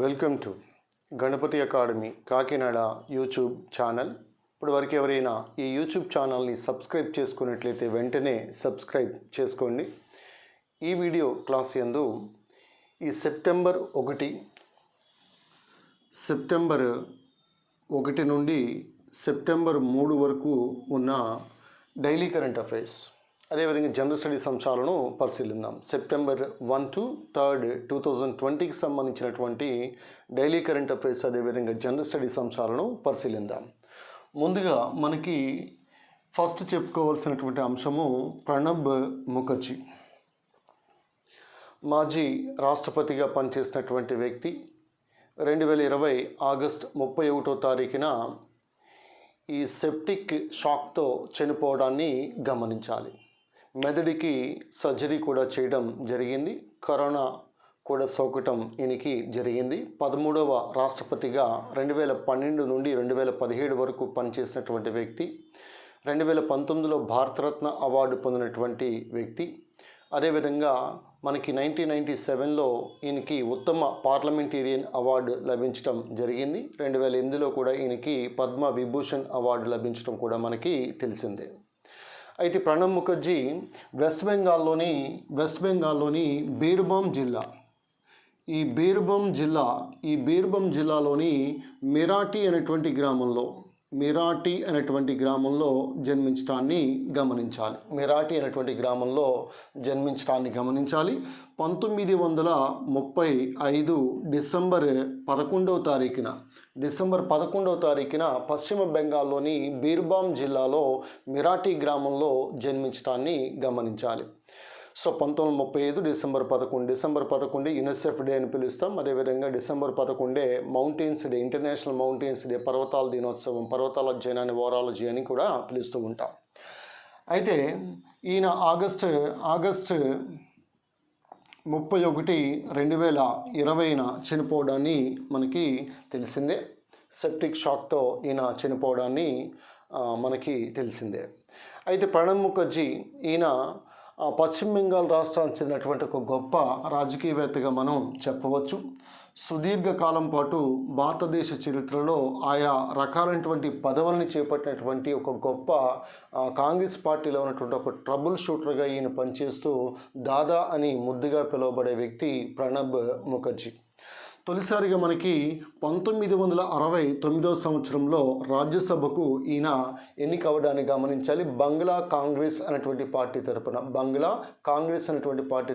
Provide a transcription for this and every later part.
Welcome to Ganapathi Academy Kakinada YouTube channel. ఇప్పుడు వరకు ఎవరైనా ఈ యూట్యూబ్ ఛానల్ని సబ్స్క్రైబ్ చేసుకున్నట్లయితే వెంటనే సబ్స్క్రైబ్ చేసుకోండి. ఈ వీడియో క్లాస్ యందు ఈ సెప్టెంబర్ 1 నుండి సెప్టెంబర్ 3 వరకు ఉన్న డైలీ కరెంట్ అఫైర్స్, అదేవిధంగా జనరల్ స్టడీస్ అంశాలను పరిశీలిద్దాం. సెప్టెంబర్ 1 to 3, 2020కి సంబంధించినటువంటి డైలీ కరెంట్ అఫైర్స్, అదేవిధంగా జనరల్ స్టడీస్ అంశాలను పరిశీలిద్దాం. ముందుగా మనకి ఫస్ట్ చెప్పుకోవాల్సినటువంటి అంశము ప్రణబ్ ముఖర్జీ. మాజీ రాష్ట్రపతిగా పనిచేసినటువంటి వ్యక్తి 2020 ఆగస్ట్ 31వ తారీఖున ఈ సెప్టిక్ షాక్తో చనిపోవడాన్ని గమనించాలి. మెదడుకి సర్జరీ కూడా చేయడం జరిగింది. కరోనా కూడా సోకటం ఈయనకి జరిగింది. 13వ రాష్ట్రపతిగా 2012 నుండి 2017 వరకు పనిచేసినటువంటి వ్యక్తి. 2019లో భారతరత్న అవార్డు పొందినటువంటి వ్యక్తి. అదేవిధంగా మనకి 1997లో ఈయనకి ఉత్తమ పార్లమెంటేరియన్ అవార్డు లభించడం జరిగింది. 2008లో కూడా ఈయనకి పద్మ విభూషణ్ అవార్డు లభించడం కూడా మనకి తెలిసిందే. అయితే ప్రణబ్ ముఖర్జీ వెస్ట్ బెంగాల్లోని బీర్భూమ్ జిల్లా, ఈ బీర్భూమ్ జిల్లాలోని మిరాటి అనేటువంటి గ్రామంలో జన్మించడాన్ని గమనించాలి. 1935 డిసెంబర్ 11వ తారీఖున పశ్చిమ బెంగాల్లోని బీర్భూమ్ జిల్లాలో మిరాటి గ్రామంలో జన్మించడాన్ని గమనించాలి. సో 1935 డిసెంబర్ 11 యునిసెఫ్ డే అని పిలుస్తాం. అదేవిధంగా December 11 mountains day, international mountains day, పర్వతాల దినోత్సవం, పర్వతాల అధ్యయనాన్ని ఓరాలజీ అని కూడా పిలుస్తూ ఉంటాం. అయితే ఈయన ఆగస్టు 31, 2020న చనిపోవడాన్ని మనకి తెలిసిందే. సెప్టిక్ షాక్తో ఈయన చనిపోవడాన్ని మనకి తెలిసిందే. అయితే ప్రణబ్ ముఖర్జీ ఈయన పశ్చిమ బెంగాల్ రాష్ట్రానికి చెందినటువంటి ఒక గొప్ప రాజకీయవేత్తగా మనం చెప్పవచ్చు. సుదీర్ఘకాలం పాటు భారతదేశ చరిత్రలో ఆయా రకాలైనటువంటి పదవుల్ని చేపట్టినటువంటి ఒక గొప్ప కాంగ్రెస్ పార్టీలో ఉన్నటువంటి ఒక ట్రబుల్ షూటర్గా ఈయన పనిచేస్తూ దాదా అని ముద్దుగా పిలువబడే వ్యక్తి ప్రణబ్ ముఖర్జీ. తొలిసారిగా మనకి 1969వ సంవత్సరంలో రాజ్యసభకు ఈయన ఎన్నిక అవ్వడాన్ని గమనించాలి. బంగ్లా కాంగ్రెస్ అనేటువంటి పార్టీ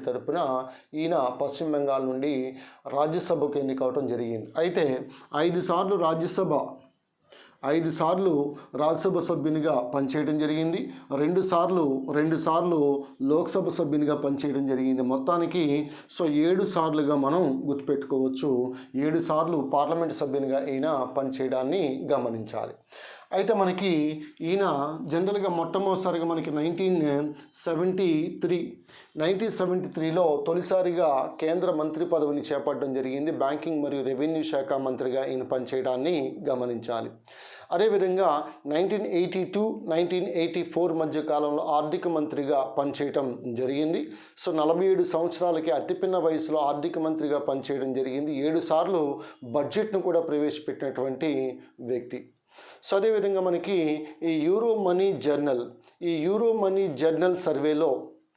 తరపున ఈయన పశ్చిమ బెంగాల్ నుండి రాజ్యసభకు ఎన్నిక అవ్వడం జరిగింది. అయితే 5 సార్లు రాజ్యసభ సభ్యునిగా పనిచేయడం జరిగింది. 2 సార్లు లోక్సభ సభ్యునిగా పనిచేయడం జరిగింది. మొత్తానికి 7 సార్లుగా మనం గుర్తుపెట్టుకోవచ్చు. 7 సార్లు పార్లమెంట్ సభ్యునిగా ఈయన పనిచేయడాన్ని గమనించాలి. అయితే మనకి ఈయన జనరల్గా మొట్టమొదటిసారిగా మనకి 1973లో తొలిసారిగా కేంద్ర మంత్రి పదవిని చేపట్టడం జరిగింది. బ్యాంకింగ్ మరియు రెవెన్యూ శాఖ మంత్రిగా ఈయన పనిచేయడాన్ని గమనించాలి. అదేవిధంగా 1982, 1984 మధ్య కాలంలో ఆర్థిక మంత్రిగా పనిచేయటం జరిగింది. 47 సంవత్సరాలకి అతిపిన్న వయసులో ఆర్థిక మంత్రిగా పనిచేయడం జరిగింది. 7 సార్లు బడ్జెట్ను కూడా ప్రవేశపెట్టినటువంటి వ్యక్తి. సో అదేవిధంగా మనకి ఈ యూరో మనీ జర్నల్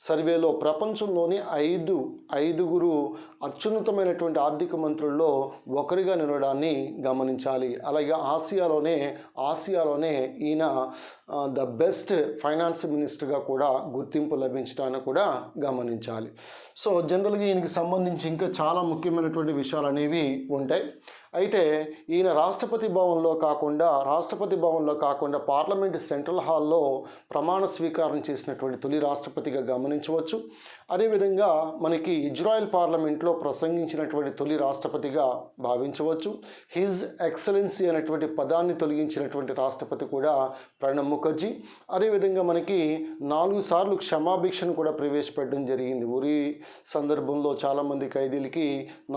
సర్వేలో ప్రపంచంలోని ఐదుగురు అత్యున్నతమైనటువంటి ఆర్థిక మంత్రుల్లో ఒకరిగా నిలవడాన్ని గమనించాలి. అలాగే ఆసియాలోనే ఈయన ద బెస్ట్ ఫైనాన్స్ మినిస్టర్గా కూడా గుర్తింపు లభించడాన్ని కూడా గమనించాలి. సో జనరల్గా ఈయనకి సంబంధించి ఇంకా చాలా ముఖ్యమైనటువంటి విషయాలు అనేవి ఉంటాయి. అయితే ఈయన రాష్ట్రపతి భవన్లో కాకుండా పార్లమెంట్ సెంట్రల్ హాల్లో ప్రమాణ స్వీకారం చేసినటువంటి తొలి రాష్ట్రపతిగా గమనించవచ్చు. అదేవిధంగా మనకి ఇజ్రాయెల్ పార్లమెంట్లో ప్రసంగించినటువంటి తొలి రాష్ట్రపతిగా భావించవచ్చు. హిజ్ ఎక్సలెన్సీ అనేటువంటి పదాన్ని తొలగించినటువంటి రాష్ట్రపతి కూడా ప్రణబ్ ముఖర్జీ. అదేవిధంగా మనకి 4 సార్లు క్షమాభిక్షను కూడా ప్రవేశపెట్టడం జరిగింది. ఉరి సందర్భంలో చాలామంది ఖైదీలకి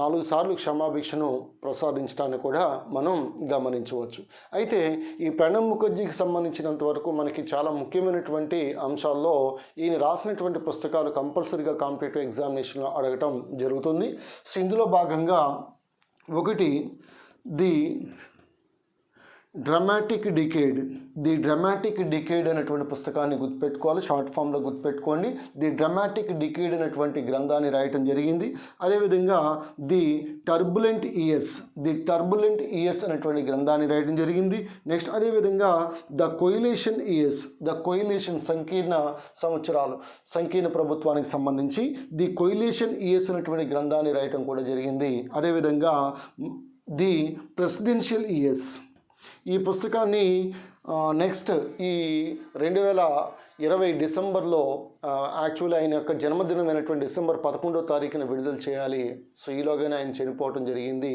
4 సార్లు క్షమాభిక్షను ప్రసాదించడాన్ని కూడా మనం గమనించవచ్చు. అయితే ఈ ప్రణబ్ ముఖర్జీకి సంబంధించినంత వరకు మనకి చాలా ముఖ్యమైనటువంటి అంశాల్లో ఈయన రాసినటువంటి పుస్తకాలు కంపల్సరీగా కాంపిటేటివ్ ఎగ్జామినేషన్లో అడగటం జరుగుతుంది. సో ఇందులో భాగంగా ఒకటి ది డ్రామాటిక్ డికేడ్ అనేటువంటి పుస్తకాన్ని గుర్తుపెట్టుకోవాలి, షార్ట్ ఫామ్లో గుర్తుపెట్టుకోండి. ది డ్రామాటిక్ డికేడ్ అనేటువంటి గ్రంథాన్ని రాయటం జరిగింది. అదేవిధంగా ది టర్బులెంట్ ఇయర్స్ అనేటువంటి గ్రంథాన్ని రాయటం జరిగింది. నెక్స్ట్ అదేవిధంగా ద కొయిలేషన్ సంకీర్ణ సంవత్సరాలు, సంకీర్ణ ప్రభుత్వానికి సంబంధించి ది కొయిలేషన్ ఇయర్స్ అనేటువంటి గ్రంథాన్ని రాయటం కూడా జరిగింది. అదేవిధంగా ది ప్రెసిడెన్షియల్ ఇయర్స్, ఈ పుస్తకాన్ని నెక్స్ట్ ఈ 2020 డిసెంబర్లో యాక్చువల్లీ ఆయన యొక్క జన్మదినమైనటువంటి డిసెంబర్ 11వ తారీఖున విడుదల చేయాలి. సో ఈలోగానే ఆయన చనిపోవటం జరిగింది.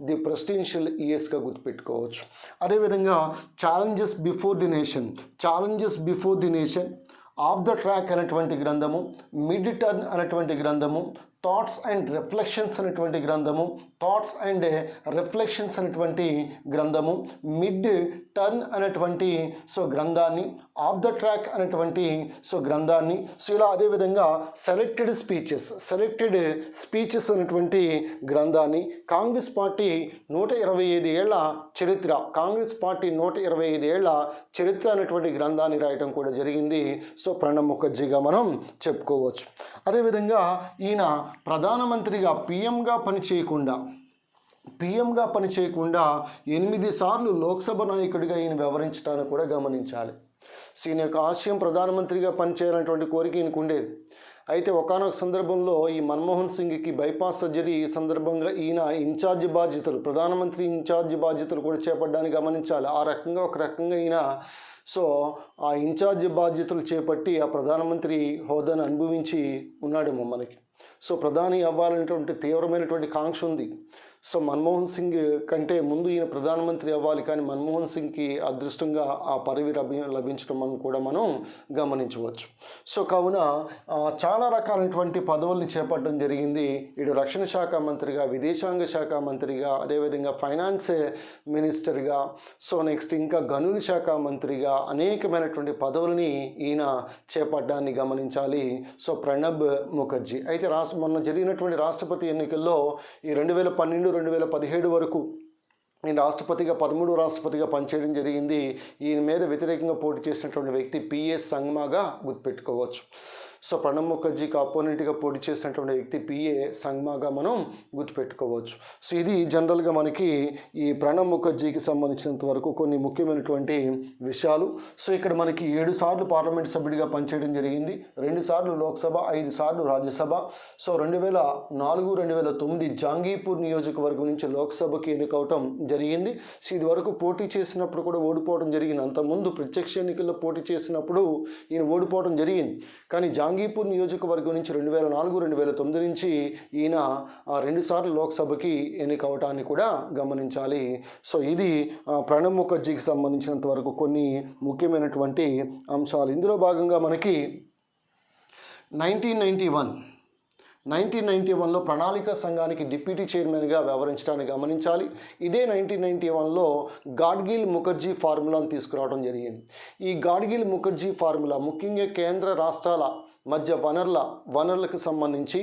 ది ప్రెసిడెన్షియల్ ఇయర్స్గా గుర్తుపెట్టుకోవచ్చు. అదేవిధంగా challenges before the nation, of the track అనేటువంటి గ్రంథము, మిడ్ టర్న్ అనేటువంటి గ్రంథము, థాట్స్ అండ్ రిఫ్లెక్షన్స్ అనేటువంటి గ్రంథము, మిడ్ టర్న్ అనేటువంటి గ్రంథాన్ని, ఆఫ్ ద ట్రాక్ అనేటువంటి గ్రంథాన్ని, ఇలా అదేవిధంగా సెలెక్టెడ్ స్పీచెస్ అనేటువంటి గ్రంథాన్ని, కాంగ్రెస్ పార్టీ 125 ఏళ్ల చరిత్ర అనేటువంటి గ్రంథాన్ని రాయటం కూడా జరిగింది. ప్రణబ్ ముఖర్జీగా మనం చెప్పుకోవచ్చు. అదేవిధంగా ఈయన ప్రధానమంత్రిగా పిఎంగా పనిచేయకుండా 8 సార్లు లోక్సభ నాయకుడిగా ఈయన వ్యవహరించడాన్ని కూడా గమనించాలి. ఈయన యొక్క ఆశయం ప్రధానమంత్రిగా పనిచేయాలనేటువంటి కోరిక ఈయనకు ఉండేది. అయితే ఒకానొక సందర్భంలో ఈ మన్మోహన్ సింగ్కి బైపాస్ సర్జరీ ఈ సందర్భంగా ఈయన ప్రధానమంత్రి ఇన్ఛార్జ్ బాధ్యతలు కూడా చేపట్టడాన్ని గమనించాలి. ఒక రకంగా ఈయన ఆ ఇన్ఛార్జ్ బాధ్యతలు చేపట్టి ఆ ప్రధానమంత్రి హోదాను అనుభవించి ఉన్నాడేమో మనకి. ప్రధాని అవ్వాలనేటువంటి తీవ్రమైనటువంటి కాంక్ష ఉంది. మన్మోహన్ సింగ్ కంటే ముందు ఈయన ప్రధానమంత్రి అవ్వాలి, కానీ మన్మోహన్ సింగ్కి అదృష్టంగా ఆ పదవి లభించడం కూడా మనం గమనించవచ్చు. కావున చాలా రకాలైనటువంటి పదవుల్ని చేపట్టడం జరిగింది. ఇటు రక్షణ శాఖ మంత్రిగా, విదేశాంగ శాఖ మంత్రిగా, అదేవిధంగా ఫైనాన్స్ మినిస్టర్గా, నెక్స్ట్ ఇంకా గనుల శాఖ మంత్రిగా అనేకమైనటువంటి పదవులని ఈయన చేపట్టడాన్ని గమనించాలి. ప్రణబ్ ముఖర్జీ అయితే మొన్న జరిగినటువంటి రాష్ట్రపతి ఎన్నికల్లో ఈ 2012-2017 వరకు ఈయన 13వ రాష్ట్రపతిగా పనిచేయడం జరిగింది. ఈయన మీద వ్యతిరేకంగా పోటీ చేసినటువంటి వ్యక్తి పిఎస్ సంగ్మాగా గుర్తుపెట్టుకోవచ్చు. ప్రణబ్ ముఖర్జీకి అపోనెంట్గా పోటీ చేసినటువంటి వ్యక్తి పిఏ సంగ్మాగా మనం గుర్తుపెట్టుకోవచ్చు. ఇది జనరల్గా మనకి ఈ ప్రణబ్ ముఖర్జీకి సంబంధించినంత వరకు కొన్ని ముఖ్యమైనటువంటి విషయాలు. ఇక్కడ మనకి 7 సార్లు పార్లమెంట్ సభ్యుడిగా పనిచేయడం జరిగింది, 2 సార్లు లోక్సభ, 5 సార్లు రాజ్యసభ. 2004-2009 జాంగీపూర్ నియోజకవర్గం నుంచి లోక్సభకి ఎన్నికవటం జరిగింది. ఇది వరకు పోటీ చేసినప్పుడు కూడా ఓడిపోవడం జరిగింది. అంతకుముందు ప్రత్యక్ష ఎన్నికల్లో పోటీ చేసినప్పుడు ఈయన ఓడిపోవడం జరిగింది. కానీ జాంగీపూర్ నియోజకవర్గం నుంచి 2004-2009 నుంచి ఈయన 2 సార్లు లోక్సభకి ఎన్నికవటాన్ని కూడా గమనించాలి. ఇది ప్రణబ్ ముఖర్జీకి సంబంధించినంత వరకు కొన్ని ముఖ్యమైనటువంటి అంశాలు. ఇందులో భాగంగా మనకి 1991లో ప్రణాళిక సంఘానికి డిప్యూటీ చైర్మన్గా వ్యవహరించడాన్ని గమనించాలి. ఇదే 1991లో గాడ్గిల్ ముఖర్జీ ఫార్ములాను తీసుకురావడం జరిగింది. ఈ గాడ్గిల్ ముఖర్జీ ఫార్ములా ముఖ్యంగా కేంద్ర రాష్ట్రాల మధ్య వనరులకు సంబంధించి,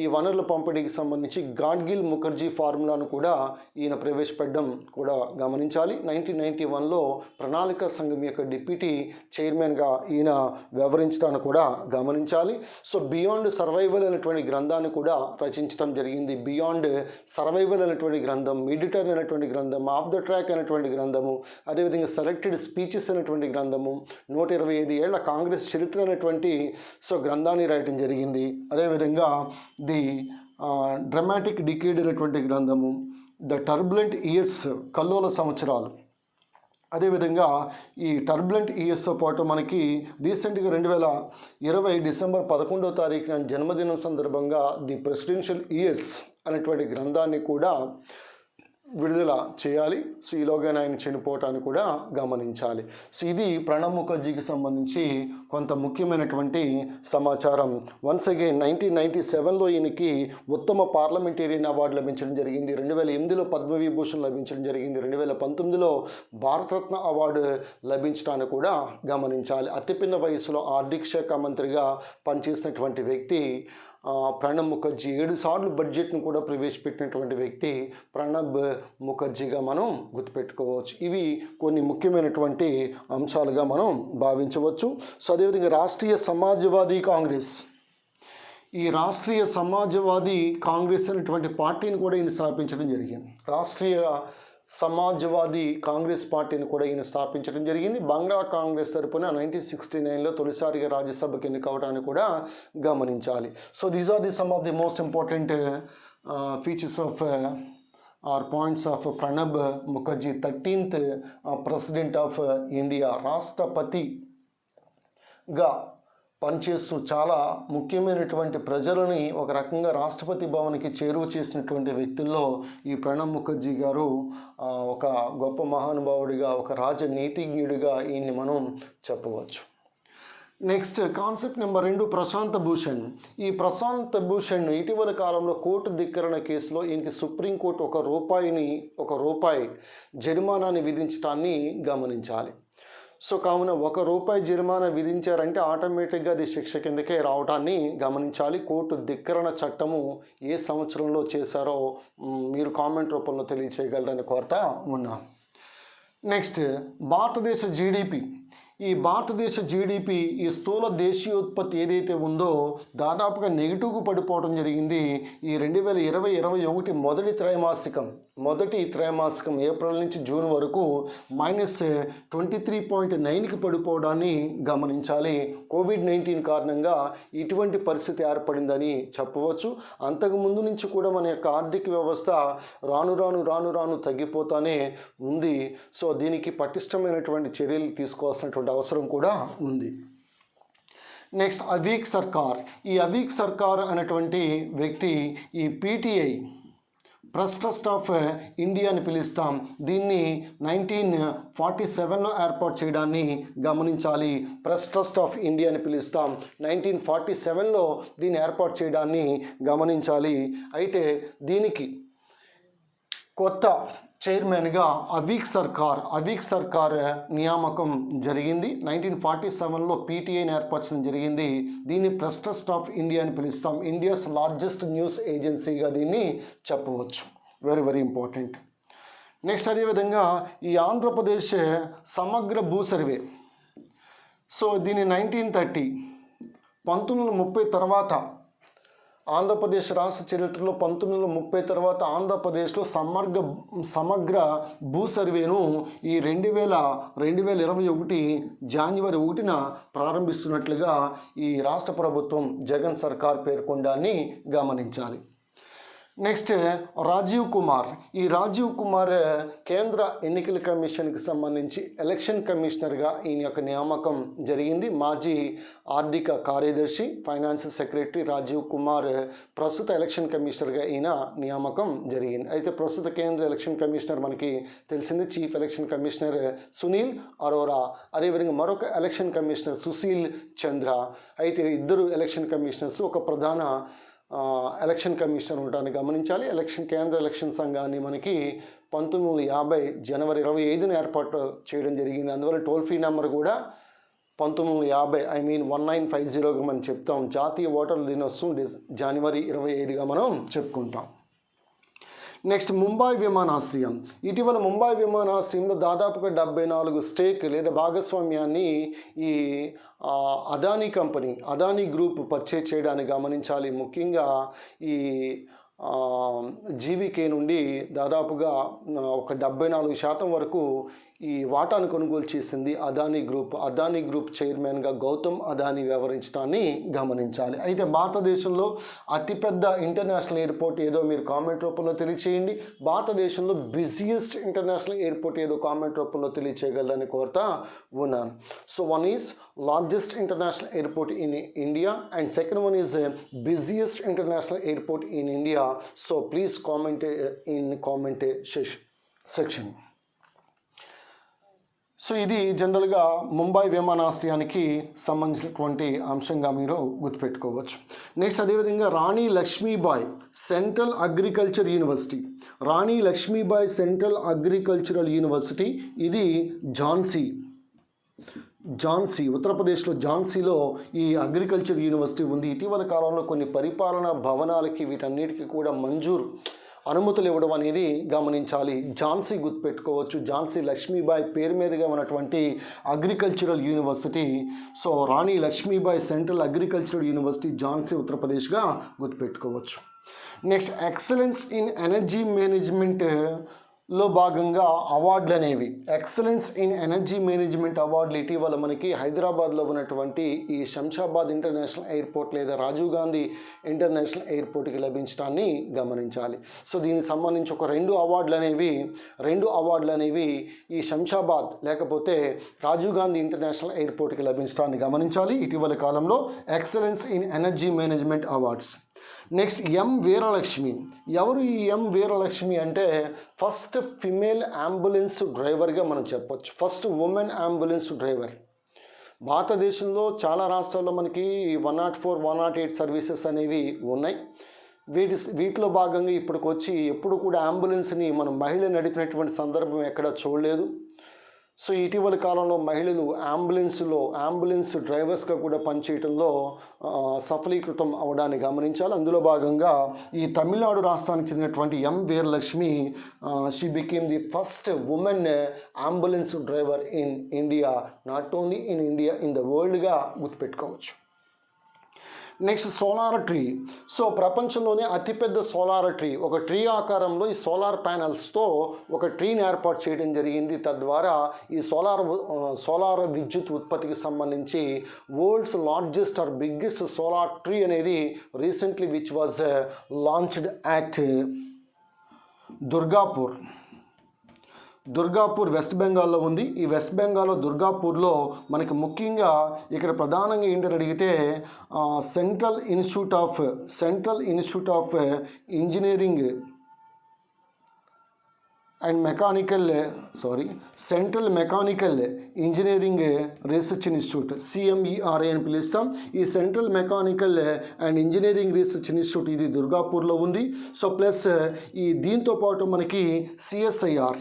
ఈ వనరుల పంపిణీకి సంబంధించి గాడ్గిల్ ముఖర్జీ ఫార్ములాను కూడా ఈయన ప్రవేశపెట్టడం కూడా గమనించాలి. 1991లో ప్రణాళిక సంఘం యొక్క డిప్యూటీ చైర్మన్గా ఈయన వ్యవహరించడాన్ని కూడా గమనించాలి. బియాండ్ సర్వైవల్ అనేటువంటి గ్రంథాన్ని కూడా రచించడం జరిగింది. బియాండ్ సర్వైవల్ అనేటువంటి గ్రంథం, మిడ్ టర్న్ అనేటువంటి గ్రంథం, ఆఫ్ ద ట్రాక్ అనేటువంటి గ్రంథము, అదేవిధంగా సెలెక్టెడ్ స్పీచెస్ అనేటువంటి గ్రంథము, 125 ఏళ్ల కాంగ్రెస్ చరిత్ర అనేటువంటి గ్రంథాన్ని రాయటం జరిగింది. అదేవిధంగా ది డ్రామాటిక్ డికేడ్ అనేటువంటి గ్రంథము, ద టర్బులెంట్ ఇయర్స్ కల్లోల సంవత్సరాలు. అదేవిధంగా ఈ టర్బులెంట్ ఇయర్స్తో పాటు మనకి రీసెంట్గా 2020 డిసెంబర్ 11వ తారీఖున జన్మదినం సందర్భంగా ది ప్రెసిడెన్షియల్ ఇయర్స్ అనేటువంటి గ్రంథాన్ని కూడా విడుదల చేయాలి. ఈలోగా ఆయన చనిపోవటాన్ని కూడా గమనించాలి. ఇది ప్రణబ్ ముఖర్జీకి సంబంధించి కొంత ముఖ్యమైనటువంటి సమాచారం. వన్స్ అగైన్ 1997లో ఈయనకి ఉత్తమ పార్లమెంటేరియన్ అవార్డు లభించడం జరిగింది. 2008లో పద్మవిభూషణ్ లభించడం జరిగింది. 2019లో భారతరత్న అవార్డు లభించడాన్ని కూడా గమనించాలి. అతిపిన్న వయసులో ఆర్థిక శాఖ మంత్రిగా పనిచేసినటువంటి వ్యక్తి ప్రణబ్ ముఖర్జీ 7 సార్లు బడ్జెట్ను కూడా ప్రవేశపెట్టినటువంటి వ్యక్తి ప్రణబ్ ముఖర్జీగా మనం గుర్తుపెట్టుకోవచ్చు. ఇవి కొన్ని ముఖ్యమైనటువంటి అంశాలుగా మనం భావించవచ్చు. సో అదేవిధంగా రాష్ట్రీయ సమాజ్వాదీ కాంగ్రెస్, ఈ రాష్ట్రీయ సమాజ్వాదీ కాంగ్రెస్ అనేటువంటి పార్టీని కూడా ఈయన స్థాపించడం జరిగింది. రాష్ట్రీయ సమాజ్వాదీ కాంగ్రెస్ పార్టీని కూడా ఈయన స్థాపించడం జరిగింది. బంగ్లా కాంగ్రెస్ తరపున 1969లో తొలిసారిగా రాజ్యసభకి ఎన్నికవడాన్ని కూడా గమనించాలి. So these are the some of the most important features of or points of Pranab Mukherjee, 13th president of India. రాష్ట్రపతిగా పనిచేస్తూ చాలా ముఖ్యమైనటువంటి ప్రజలని ఒక రకంగా రాష్ట్రపతి భవన్కి చేరువ చేసినటువంటి వ్యక్తుల్లో ఈ ప్రణబ్ ముఖర్జీ గారు ఒక గొప్ప మహానుభావుడిగా, ఒక రాజనీతిజ్ఞుడిగా ఈయన్ని మనం చెప్పవచ్చు. Next concept number 2, Prashant Bhushan. ఈ ప్రశాంత్ భూషణ్ ఇటీవల కాలంలో కోర్టు ధిక్కరణ కేసులో ఈయనకి సుప్రీంకోర్టు ₹1 జరిమానాన్ని విధించడాన్ని గమనించాలి. సో కావున ₹1 జరిమానా విధించారంటే ఆటోమేటిక్గా అది శిక్ష కిందకే రావడాన్ని గమనించాలి. కోర్టు ధిక్కరణ చట్టము ఏ సంవత్సరంలో చేశారో మీరు కామెంట్ రూపంలో తెలియచేయగలరని కోరుతా ఉన్నాను. నెక్స్ట్ భారతదేశ జీడిపి. ఈ భారతదేశ జీడిపి, ఈ స్థూల దేశీయోత్పత్తి ఏదైతే ఉందో దాదాపుగా నెగిటివ్కు పడిపోవడం జరిగింది. ఈ 2020-21 మొదటి త్రైమాసికం ఏప్రిల్ నుంచి జూన్ వరకు -23.9కి పడిపోవడాన్ని గమనించాలి. కోవిడ్-19 కారణంగా ఇటువంటి పరిస్థితి ఏర్పడిందని చెప్పవచ్చు. అంతకుముందు నుంచి కూడా మన యొక్క ఆర్థిక వ్యవస్థ రాను తగ్గిపోతానే ఉంది. సో దీనికి పటిష్టమైనటువంటి చర్యలు తీసుకోవాల్సినటువంటి అవసరం కూడా ఉంది. నెక్స్ట్ అవీక్ సర్కార్. ఈ అవీక్ సర్కార్ అనేటువంటి వ్యక్తి ఈ PTI press trust of India అని పిలుస్తాం. దీన్ని 1947లో ఏర్పాటు చేయడాన్ని గమనించాలి. ప్రెస్ ట్రస్ట్ ఆఫ్ ఇండియా అని పిలుస్తాం. 1947లో దీన్ని ఏర్పాటు చేయడాన్ని గమనించాలి. అయితే దీనికి కొత్త చైర్మన్గా అవీక్ సర్కార్ నియామకం జరిగింది. 1947లో PTIని ఏర్పరచడం జరిగింది. దీన్ని ప్రెస్ ట్రస్ట్ ఆఫ్ ఇండియా అని పిలుస్తాం. ఇండియాస్ లార్జెస్ట్ న్యూస్ ఏజెన్సీగా దీన్ని చెప్పవచ్చు. Very important. నెక్స్ట్ అదేవిధంగా ఈ ఆంధ్రప్రదేశ్ సమగ్ర భూ సర్వే. సో దీన్ని 1930 తర్వాత ఆంధ్రప్రదేశ్ రాష్ట్ర చరిత్రలో 1930 తర్వాత ఆంధ్రప్రదేశ్లో సమగ్ర భూ సర్వేను ఈ 2021 జనవరి 1న ప్రారంభిస్తున్నట్లుగా ఈ రాష్ట్ర ప్రభుత్వం జగన్ సర్కార్ పేర్కొనడాన్ని గమనించాలి. నెక్స్ట్ రాజీవ్ కుమార్. ఈ రాజీవ్ కుమార్ కేంద్ర ఎన్నికల కమిషన్కి సంబంధించి ఎలక్షన్ కమిషనర్గా ఈయన యొక్క నియామకం జరిగింది. మాజీ ఆర్థిక కార్యదర్శి, ఫైనాన్స్ సెక్రటరీ రాజీవ్ కుమార్ ప్రస్తుత ఎలక్షన్ కమిషనర్గా ఈయన నియామకం జరిగింది. అయితే ప్రస్తుత కేంద్ర ఎలక్షన్ కమిషనర్ మనకి తెలిసింది chief election commissioner Sunil Arora. అదేవిధంగా మరొక ఎలక్షన్ కమిషనర్ సుశీల్ చంద్ర. అయితే ఇద్దరు ఎలక్షన్ కమిషనర్స్ ఒక ప్రధాన ఎలక్షన్ కమిషన్ ఉండటాన్ని గమనించాలి. కేంద్ర ఎలక్షన్ సంఘాన్ని మనకి 1950 జనవరి 25న ఏర్పాటు చేయడం జరిగింది. అందువల్ల టోల్ ఫ్రీ నెంబర్ కూడా 1950 1950గా మనం చెప్తాం. జాతీయ ఓటర్ల దినోత్సవం జనవరి 25గా మనం చెప్పుకుంటాం. నెక్స్ట్ ముంబై విమానాశ్రయం. ఇటీవల ముంబై విమానాశ్రయంలో దాదాపుగా 74 స్టేక్ లేదా భాగస్వామ్యాన్ని ఈ అదానీ గ్రూప్ పర్చేజ్ చేయడాన్ని గమనించాలి. ముఖ్యంగా ఈ జీవీకే నుండి దాదాపుగా ఒక 74% వరకు ఈ వాటాను కొనుగోలు చేసింది అదానీ గ్రూప్ చైర్మన్గా గౌతమ్ అదానీ వ్యవహరించడాన్ని గమనించాలి. అయితే భారతదేశంలో అతిపెద్ద ఇంటర్నేషనల్ ఎయిర్పోర్ట్ ఏదో మీరు కామెంట్ రూపంలో తెలియచేయండి. భారతదేశంలో బిజియెస్ట్ ఇంటర్నేషనల్ ఎయిర్పోర్ట్ ఏదో కామెంట్ రూపంలో తెలియచేయగలరని కోరుతా ఉన్నాను. So one is largest international airport in India and second one is busiest international airport in India. So please comment in comment section. So ఇది జనరల్గా ముంబై విమానాశ్రయానికి సంబంధించినటువంటి అంశంగా మీరు గుర్తుపెట్టుకోవచ్చు. నెక్స్ట్ అదేవిధంగా రాణి లక్ష్మీబాయి సెంట్రల్ అగ్రికల్చర్ యూనివర్సిటీ. రాణి లక్ష్మీబాయి సెంట్రల్ అగ్రికల్చరల్ యూనివర్సిటీ ఇది ఝాన్సీ ఝాన్సీ, ఉత్తరప్రదేశ్లో ఝాన్సీలో ఈ అగ్రికల్చర్ యూనివర్సిటీ ఉంది. ఇటీవల కాలంలో కొన్ని పరిపాలనా భవనాలకి వీటన్నిటికీ కూడా అనుమతులు ఇవ్వడం అనేది గమనించాలి. ఝాన్సీ గుర్తుపెట్టుకోవచ్చు. ఝాన్సీ లక్ష్మీబాయి పేరు మీదుగా ఉన్నటువంటి agricultural university. So Rani Lakshmibai central agricultural university Jhansi ఉత్తరప్రదేశ్గా గుర్తుపెట్టుకోవచ్చు. Next excellence in energy management లో భాగంగా అవార్డులు అనేవి, ఎక్సలెన్స్ ఇన్ ఎనర్జీ మేనేజ్మెంట్ అవార్డులు ఇటీవల మనకి హైదరాబాద్లో ఉన్నటువంటి ఈ శంషాబాద్ ఇంటర్నేషనల్ ఎయిర్పోర్ట్ లేదా రాజీవ్ గాంధీ ఇంటర్నేషనల్ ఎయిర్పోర్ట్కి లభించడాన్ని గమనించాలి. సో దీనికి సంబంధించి ఒక రెండు అవార్డులు అనేవి ఈ శంషాబాద్ లేకపోతే రాజీవ్ గాంధీ ఇంటర్నేషనల్ ఎయిర్పోర్ట్కి లభించడాన్ని గమనించాలి ఇటీవల కాలంలో. Excellence in energy management awards. Next M Veeralakshmi. ఎవరు ఈ ఎం వీరలక్ష్మి అంటే ఫస్ట్ ఫిమేల్ అంబులెన్స్ డ్రైవర్గా మనం చెప్పొచ్చు. First women ambulance driver. భారతదేశంలో చాలా రాష్ట్రాల్లో మనకి 104, 108 సర్వీసెస్ అనేవి ఉన్నాయి. వీటిలో భాగంగా ఎప్పుడు కూడా అంబులెన్స్ని మనం మహిళ నడిపినటువంటి సందర్భం ఎక్కడ చూడలేదు. సో ఇటీవల కాలంలో మహిళలు అంబులెన్స్ డ్రైవర్స్గా కూడా పనిచేయడంలో సఫలీకృతం అవడాన్ని గమనించాలి. అందులో భాగంగా ఈ తమిళనాడు రాష్ట్రానికి చెందినటువంటి M Veeralakshmi she became the first women ambulance driver in India, not only in India, in the వరల్డ్గా గుర్తుపెట్టుకోవచ్చు. Next solar tree. సో ప్రపంచంలోనే అతిపెద్ద సోలార్ ట్రీ, ఒక ట్రీ ఆకారంలో ఈ సోలార్ ప్యానల్స్తో ఒక ట్రీని ఏర్పాటు చేయడం జరిగింది. తద్వారా ఈ సోలార్ విద్యుత్ ఉత్పత్తికి సంబంధించి world's largest or biggest solar tree అనేది recently which was launched at Durgapur West బెంగాల్లో ఉంది. ఈ వెస్ట్ బెంగాల్లో దుర్గాపూర్లో మనకి ముఖ్యంగా ఇక్కడ ప్రధానంగా ఏంటని అడిగితే central institute of engineering and central mechanical engineering research institute, CMERI అని పిలుస్తాం. ఈ central mechanical and engineering research institute ఇది దుర్గాపూర్లో ఉంది. సో ప్లస్ దీంతో పాటు మనకి CSIR,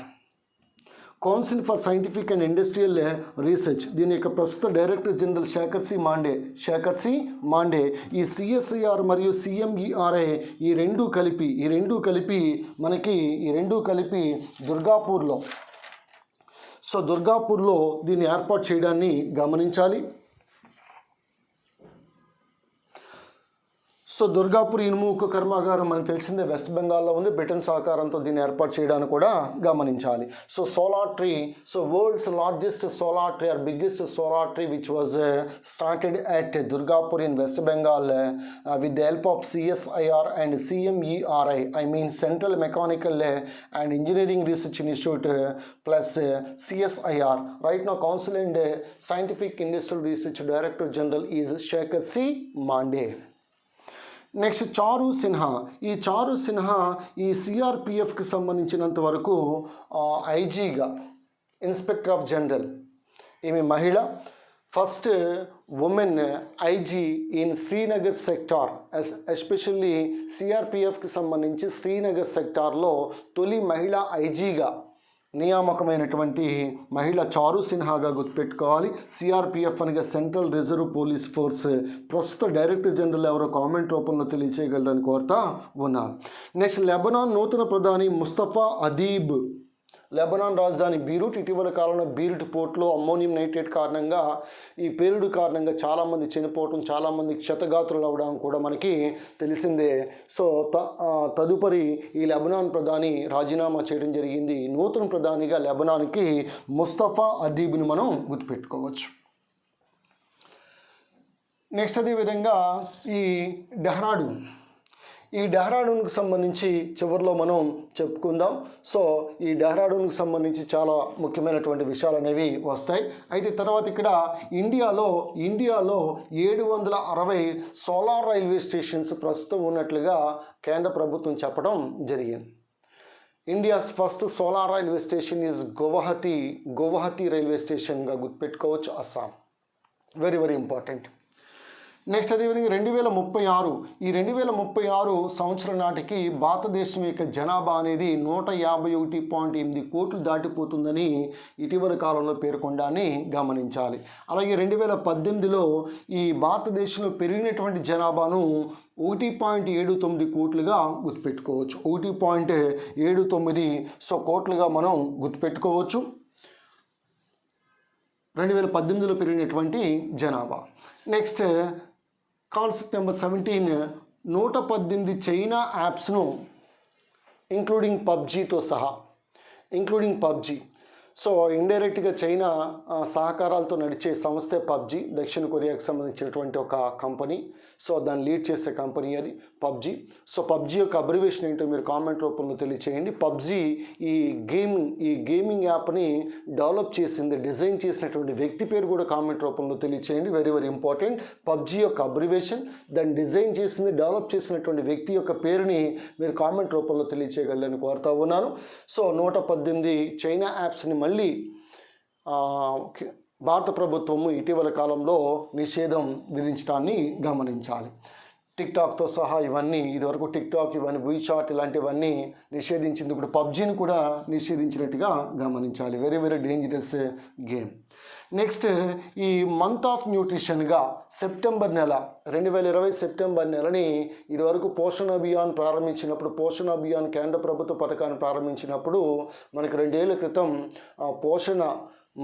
council for scientific and industrial research, దీని యొక్క ప్రస్తుత director general Shekhar C Monday ఈ CSIR మరియు CMERI ఈ రెండు కలిపి దుర్గాపూర్లో దీన్ని ఏర్పాటు చేయడాన్ని గమనించాలి. సో దుర్గాపూర్ ఇనుము ఉక్కు కర్మాగారం మనకు తెలిసిందే వెస్ట్ బెంగాల్లో ఉంది. బ్రిటన్ సహకారంతో దీన్ని ఏర్పాటు చేయడానికి కూడా గమనించాలి. So solar tree, so world's largest solar tree or biggest solar tree which was started at Durgapur in West Bengal with the help of CSIR and CMERI, I mean central mechanical and engineering research institute plus CSIR. Right now council and scientific industrial research director general is Shekhar C Mande. Next Charu Sinha. ఈ చారు సిన్హా ఈ CRPFకి సంబంధించినంత వరకు ఐజీగా, inspector of general, ఈమె మహిళ, first women IG in Srinagar sector, especially CRPFకి సంబంధించి శ్రీనగర్ సెక్టార్లో తొలి మహిళా ఐజీగా నియామకమైనటువంటి మహిళ చారు సిన్హాగా గుర్తుపెట్టుకోవాలి. CRPF అనగా సెంట్రల్ రిజర్వ్ పోలీస్ ఫోర్స్. ప్రస్తుత డైరెక్టర్ జనరల్ ఎవరో కామెంట్ రూపంలో తెలియచేయగలరని కోరుతా ఉన్నారు. నెక్స్ట్ లెబనాన్ నూతన ప్రధాని ముస్తఫా అదీబ్. లెబనాన్ రాజధాని బీరూట్. ఇటీవల కాలంలో బీరూట్ పోర్ట్లో అమ్మోనియం నైట్రేట్ కారణంగా, ఈ పేలుడు కారణంగా చాలామంది చనిపోవటం, చాలామంది క్షతగాత్రులు అవ్వడం కూడా మనకి తెలిసిందే. సో తదుపరి ఈ లెబనాన్ ప్రధాని రాజీనామా చేయడం జరిగింది. నూతన ప్రధానిగా లెబనాన్కి ముస్తఫా అదీబ్ని మనం గుర్తుపెట్టుకోవచ్చు. నెక్స్ట్ అదేవిధంగా ఈ డెహ్రాడూన్కి సంబంధించి చివరిలో మనం చెప్పుకుందాం. సో ఈ డెహ్రాడూన్కి సంబంధించి చాలా ముఖ్యమైనటువంటి విషయాలు అనేవి వస్తాయి. అయితే తర్వాత ఇక్కడ ఇండియాలో 760 సోలార్ రైల్వే స్టేషన్స్ ప్రస్తుతం ఉన్నట్లుగా కేంద్ర ప్రభుత్వం చెప్పడం జరిగింది. India's first solar railway station is Guwahati railway స్టేషన్గా గుర్తుపెట్టుకోవచ్చు, Assam. Very very important. Next అదేవిధంగా 2036 ఈ 2036 సంవత్సరం నాటికి భారతదేశం యొక్క జనాభా అనేది 151.8 కోట్లు దాటిపోతుందని ఇటీవల కాలంలో పేర్కొండాన్ని గమనించాలి. అలాగే 2018లో ఈ భారతదేశంలో పెరిగినటువంటి జనాభాను 1.79 కోట్లుగా గుర్తుపెట్టుకోవచ్చు. 1.79 కోట్లుగా మనం గుర్తుపెట్టుకోవచ్చు 2018లో పెరిగినటువంటి జనాభా. నెక్స్ట్ కాన్సెప్ట్ నెంబర్ 17 118 చైనా యాప్స్ను ఇంక్లూడింగ్ పబ్జీతో సహా పబ్జీ. సో ఇండైరెక్ట్గా చైనా సహకారాలతో నడిచే సంస్థే పబ్జీ, దక్షిణ కొరియాకు సంబంధించినటువంటి ఒక కంపెనీ. సో దాన్ని లీడ్ చేసే కంపెనీ అది పబ్జీ. సో పబ్జీ యొక్క అబ్రివేషన్ ఏంటో మీరు కామెంట్ రూపంలో తెలియచేయండి. పబ్జీ ఈ గేమింగ్ యాప్ని డెవలప్ చేసింది, డిజైన్ చేసినటువంటి వ్యక్తి పేరు కూడా కామెంట్ రూపంలో తెలియచేయండి. Very very important. పబ్జీ యొక్క అబ్రివేషన్, దాన్ని డిజైన్ చేసింది, డెవలప్ చేసినటువంటి వ్యక్తి యొక్క పేరుని మీరు కామెంట్ రూపంలో తెలియచేయగలని కోరుతా ఉన్నాను. సో 118 చైనా యాప్స్ని మళ్ళీ భారత ప్రభుత్వము ఇటీవల కాలంలో నిషేధం విధించడాన్ని గమనించాలి. టిక్టాక్తో సహా ఇవన్నీ ఇదివరకు ఇవన్నీ వీచాట్ ఇలాంటివన్నీ నిషేధించింది, ఇప్పుడు పబ్జీని కూడా నిషేధించినట్టుగా గమనించాలి. Very very dangerous game. Next ఈ మంత్ ఆఫ్ న్యూట్రిషన్గా సెప్టెంబర్ నెల 2020 సెప్టెంబర్ నెలని ఇదివరకు పోషణ అభియాన్ ప్రారంభించినప్పుడు, పోషణ అభియాన్ కేంద్ర ప్రభుత్వ పథకాన్ని ప్రారంభించినప్పుడు మనకు 2 ఏళ్ల క్రితం పోషణ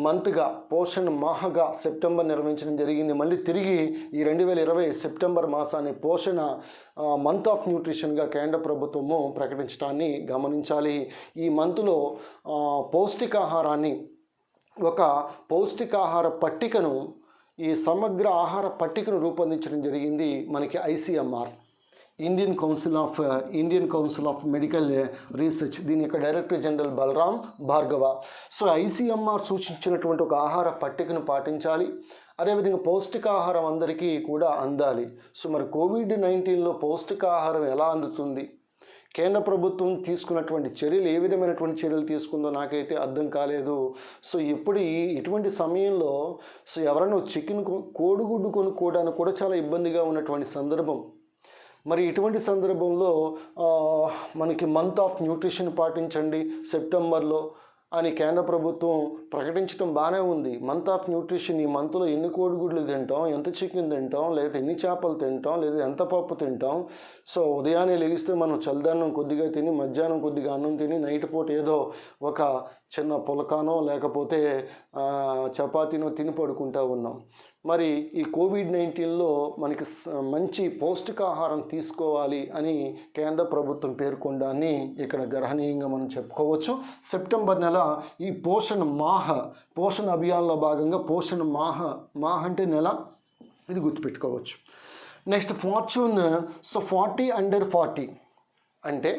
మంత్గా, పోషణ మాహగా సెప్టెంబర్ నిర్వహించడం జరిగింది. మళ్ళీ తిరిగి ఈ 2020 సెప్టెంబర్ మాసాన్ని పోషణ మంత్ ఆఫ్ న్యూట్రిషన్గా కేంద్ర ప్రభుత్వము ప్రకటించడాన్ని గమనించాలి. ఈ మంత్లో పౌష్టికాహారాన్ని, ఒక పౌష్టికాహార పట్టికను, ఈ సమగ్ర ఆహార పట్టికను రూపొందించడం జరిగింది మనకి ICMR, Indian Council of Medical Research. దీని యొక్క director general Balram Bhargava. So ICMR సూచించినటువంటి ఒక ఆహార పట్టికను పాటించాలి. అదేవిధంగా పౌష్టికాహారం అందరికీ కూడా అందాలి. సో మరి COVID-19లో పౌష్టికాహారం ఎలా అందుతుంది, కేంద్ర ప్రభుత్వం తీసుకున్నటువంటి చర్యలు ఏ విధమైనటువంటి చర్యలు తీసుకుందో నాకైతే అర్థం కాలేదు. సో ఇటువంటి సమయంలో సో ఎవరైనా కోడిగుడ్డు కొనుక్కోవడానికి కూడా చాలా ఇబ్బందిగా ఉన్నటువంటి సందర్భం. మరి ఇటువంటి సందర్భంలో మనకి మంత్ ఆఫ్ న్యూట్రిషన్ పాటించండి సెప్టెంబర్లో అని కేంద్ర ప్రభుత్వం ప్రకటించడం బాగానే ఉంది. మంత్ ఆఫ్ న్యూట్రిషన్, ఈ మంత్లో ఎన్ని కోడిగుడ్లు తింటాం, ఎంత చికెన్ తింటాం, లేదా ఎన్ని చేపలు తింటాం, లేదా ఎంత పప్పు తింటాం. సో ఉదయాన్నే లెగిస్తే మనం చల్లదన్నం కొద్దిగా తిని, మధ్యాహ్నం కొద్దిగా అన్నం తిని, నైట్ పూట ఏదో ఒక చిన్న పులకానో లేకపోతే చపాతీనో తిని పడుకుంటూ ఉన్నాం. మరి ఈ COVID-19లో మనకి మంచి పౌష్టికాహారం తీసుకోవాలి అని కేంద్ర ప్రభుత్వం పేర్కొనడాన్ని ఇక్కడ గర్హనీయంగా మనం చెప్పుకోవచ్చు. సెప్టెంబర్ నెల ఈ పోషణ అభియాన్లో భాగంగా పోషణ మాహ్ అంటే నెల, ఇది గుర్తుపెట్టుకోవచ్చు. Next fortune. సో 40 under 40 అంటే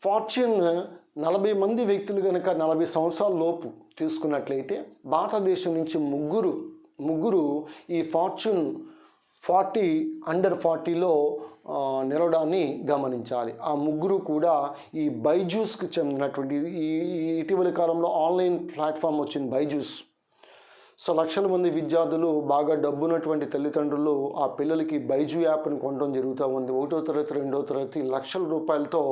ఫార్చ్యూన్ 40 మంది వ్యక్తులు కనుక 40 సంవత్సరాల లోపు తీసుకున్నట్లయితే భారతదేశం నుంచి ముగ్గురు ఈ ఫార్చ్యూన్ 40 under 40లో నిలవడాన్ని గమనించాలి. ఆ ముగ్గురు కూడా ఈ బైజూస్కి చెందినటువంటి, ఈ ఇటీవలి కాలంలో ఆన్లైన్ ప్లాట్ఫామ్ వచ్చింది బైజూస్. సో లక్షల మంది విద్యార్థులు, బాగా డబ్బున్నటువంటి తల్లిదండ్రులు ఆ పిల్లలకి బైజూ యాప్ని కొనడం జరుగుతూ ఉంది. 1వ తరగతి 2వ తరగతి లక్షల రూపాయలతో,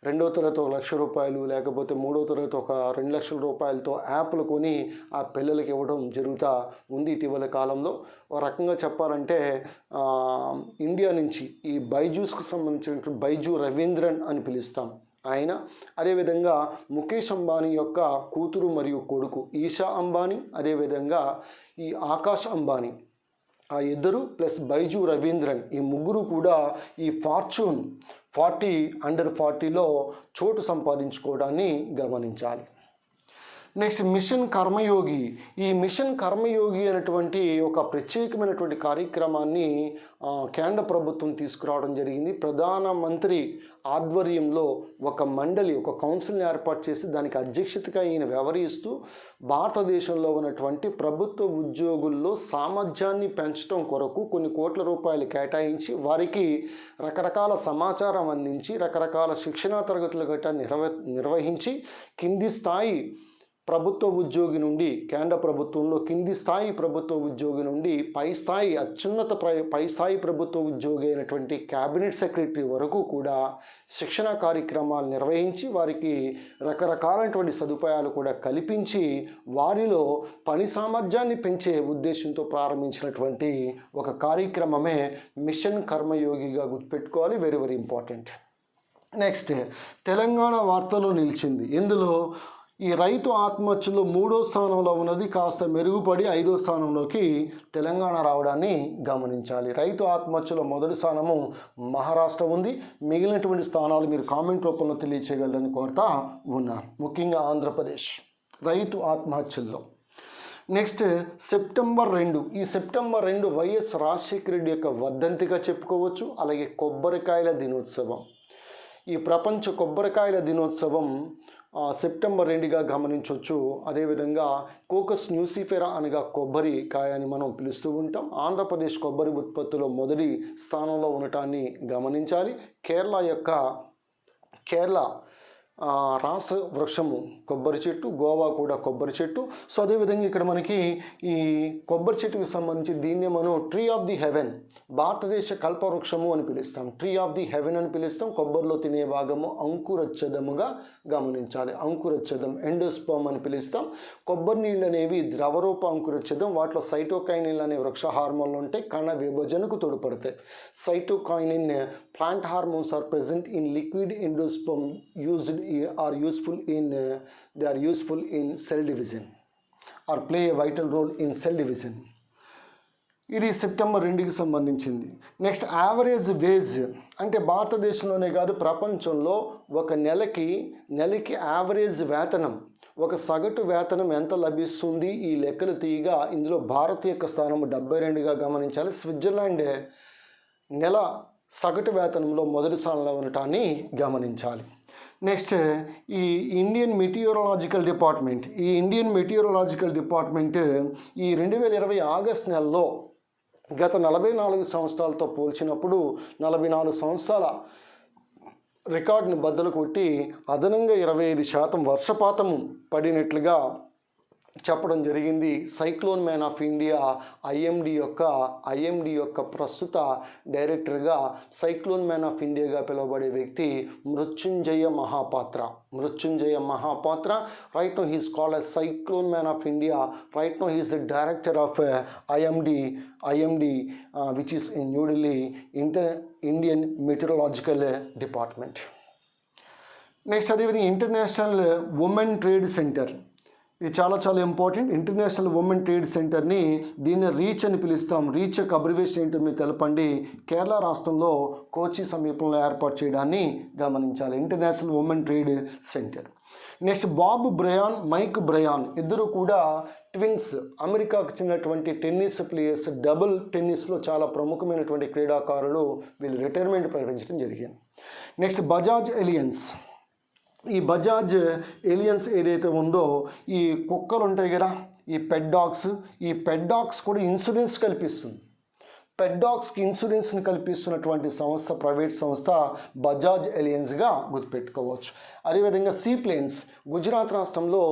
2వ తరగతి 1 లక్ష రూపాయలు, లేకపోతే 3వ తరగతి ఒక 2 లక్షల రూపాయలతో యాప్లు కొని ఆ పిల్లలకి ఇవ్వడం జరుగుతూ ఉంది ఇటీవల కాలంలో. ఒక రకంగా చెప్పాలంటే ఇండియా నుంచి ఈ బైజూస్కు సంబంధించిన బైజూ రవీంద్రన్ అని పిలుస్తాం ఆయన, అదేవిధంగా ముఖేష్ అంబానీ యొక్క కూతురు మరియు కొడుకు ఈషా అంబానీ, అదేవిధంగా ఈ ఆకాష్ అంబానీ, ఆ ఇద్దరు ప్లస్ బైజూ రవీంద్రన్, ఈ ముగ్గురు కూడా ఈ ఫార్చ్యూన్ 40 under 40లో చోటు సంపాదించుకోవడాన్ని గమనించాలి. నెక్స్ట్ మిషన్ కర్మయోగి. ఈ మిషన్ కర్మయోగి అనేటువంటి ఒక ప్రత్యేకమైనటువంటి కార్యక్రమాన్ని కేంద్ర ప్రభుత్వం తీసుకురావడం జరిగింది. ప్రధానమంత్రి ఆధ్వర్యంలో ఒక మండలి, ఒక కౌన్సిల్ని ఏర్పాటు చేసి దానికి అధ్యక్షతగా ఈయన వ్యవహరిస్తూ భారతదేశంలో ఉన్నటువంటి ప్రభుత్వ ఉద్యోగుల్లో సామర్థ్యాన్ని పెంచడం కొరకు కొన్ని కోట్ల రూపాయలు కేటాయించి వారికి రకరకాల సమాచారం అందించి రకరకాల శిక్షణా తరగతులు గట్రా నిర్వహించి కింది స్థాయి ప్రభుత్వ ఉద్యోగి నుండి కేంద్ర ప్రభుత్వంలో కింది స్థాయి ప్రభుత్వ ఉద్యోగి నుండి పై స్థాయి ప్రభుత్వ ఉద్యోగి అయినటువంటి క్యాబినెట్ సెక్రటరీ వరకు కూడా శిక్షణ కార్యక్రమాలు నిర్వహించి వారికి రకరకాలైనటువంటి సదుపాయాలు కూడా కల్పించి వారిలో పని సామర్థ్యాన్ని పెంచే ఉద్దేశంతో ప్రారంభించినటువంటి ఒక కార్యక్రమమే మిషన్ కర్మయోగిగా గుర్తుపెట్టుకోవాలి. Very very important. Next, Telangana వార్తలో నిలిచింది. ఇందులో ఈ రైతు ఆత్మహత్యలో 3వ స్థానంలో ఉన్నది కాస్త మెరుగుపడి 5వ స్థానంలోకి తెలంగాణ రావడాన్ని గమనించాలి. రైతు ఆత్మహత్యలో మొదటి స్థానము మహారాష్ట్ర ఉంది. మిగిలినటువంటి స్థానాలు మీరు కామెంట్ రూపంలో తెలియచేయగలరని కోరుతా ఉన్నారు. ముఖ్యంగా ఆంధ్రప్రదేశ్ రైతు ఆత్మహత్యల్లో. Next, September 2. ఈ సెప్టెంబర్ 2 వైఎస్ రాజశేఖర రెడ్డి యొక్క వర్ధంతిగా చెప్పుకోవచ్చు. అలాగే కొబ్బరికాయల దినోత్సవం. ఈ ప్రపంచ కొబ్బరికాయల దినోత్సవం సెప్టెంబర్ 2గా గమనించవచ్చు. అదేవిధంగా కోకస్ న్యూసిఫెరా అనగా కొబ్బరికాయ అని మనం పిలుస్తూ ఉంటాం. ఆంధ్రప్రదేశ్ కొబ్బరి ఉత్పత్తిలో మొదటి స్థానంలో ఉండటాన్ని గమనించాలి. కేరళ రాష్ట్ర వృక్షము కొబ్బరి చెట్టు, గోవా కూడా కొబ్బరి చెట్టు. సో అదేవిధంగా ఇక్కడ మనకి ఈ కొబ్బరి చెట్టుకి సంబంధించి దీన్నే మనం ట్రీ ఆఫ్ ది హెవెన్, భారతదేశ కల్పవృక్షము అని పిలుస్తాం. ట్రీ ఆఫ్ ది హెవెన్ అని పిలుస్తాం. కొబ్బరిలో తినే భాగము అంకురచ్ఛదముగా గమనించాలి. అంకురచ్ఛదం ఎండోస్పర్మ్ అని పిలుస్తాం. కొబ్బరి నీళ్ళు అనేవి ద్రవరూప అంకురచ్ఛదం. వాటిలో సైటోకైనిన్ అనే వృక్ష హార్మోన్లు ఉంటాయి, కణ విభజనకు తోడ్పడతాయి. Cytokinin plant hormones are present in liquid endosperm they are useful in cell division or play a vital role in cell division. ఇది సెప్టెంబర్ 2కి సంబంధించింది. నెక్స్ట్, యావరేజ్ వేజ్ అంటే భారతదేశంలోనే కాదు ప్రపంచంలో ఒక నెలకి యావరేజ్ వేతనం, ఒక సగటు వేతనం ఎంత లభిస్తుంది ఈ లెక్కలు తీయగా ఇందులో భారత్ యొక్క స్థానం 72గా గమనించాలి. స్విట్జర్లాండ్ నెల సగటు వేతనంలో మొదటి స్థానంలో ఉండటాన్ని గమనించాలి. నెక్స్ట్, ఈ ఇండియన్ మెటీరియలాజికల్ డిపార్ట్మెంట్ ఈ 2020 ఆగస్ట్ నెలలో గత 44 సంవత్సరాలతో పోల్చినప్పుడు 44 సంవత్సరాల రికార్డును బద్దలు కొట్టి అదనంగా 25% వర్షపాతం పడినట్లుగా చెప్పడం జరిగింది. Cyclone man of India IMD యొక్క ప్రస్తుత డైరెక్టర్గా సైక్లోన్ మ్యాన్ ఆఫ్ ఇండియాగా పిలువబడే వ్యక్తి Mrutyunjay Mohapatra. Right now he's called as cyclone man of India. Right now he's the director of IMD which is in New Delhi, Indian meteorological department. Next, అదేవిధంగా international women trade centre, ఇది చాలా important. International women trade సెంటర్ని దీన్ని reach అని పిలుస్తాం. Reach యొక్క abbreviation ఏంటో మీరు తెలపండి. కేరళ రాష్ట్రంలో కోచి సమీపంలో ఏర్పాటు చేయడాన్ని గమనించాలి. International women trade Centre. Next, Bob Bryan, Mike Bryan ఇద్దరు కూడా ట్విన్స్. అమెరికాకు చెందినటువంటి టెన్నిస్ ప్లేయర్స్. డబుల్ టెన్నిస్లో చాలా ప్రముఖమైనటువంటి క్రీడాకారులు. వీళ్ళు రిటైర్మెంట్ ప్రకటించడం జరిగింది. Next, Bajaj Allianz. ఈ బజాజ్ ఎలియన్స్ ఏదైతే ఉందో ఈ కుక్కలు ఉంటాయి కదా, ఈ పెట్ డాగ్స్ కూడా ఇన్సూరెన్స్ కల్పిస్తుంది. పెట్ డాగ్స్కి ఇన్సూరెన్స్ని కల్పిస్తున్నటువంటి సంస్థ, ప్రైవేట్ సంస్థ బజాజ్ ఎలియన్స్గా గుర్తుపెట్టుకోవచ్చు. అదేవిధంగా సీప్లేన్స్. గుజరాత్ రాష్ట్రంలో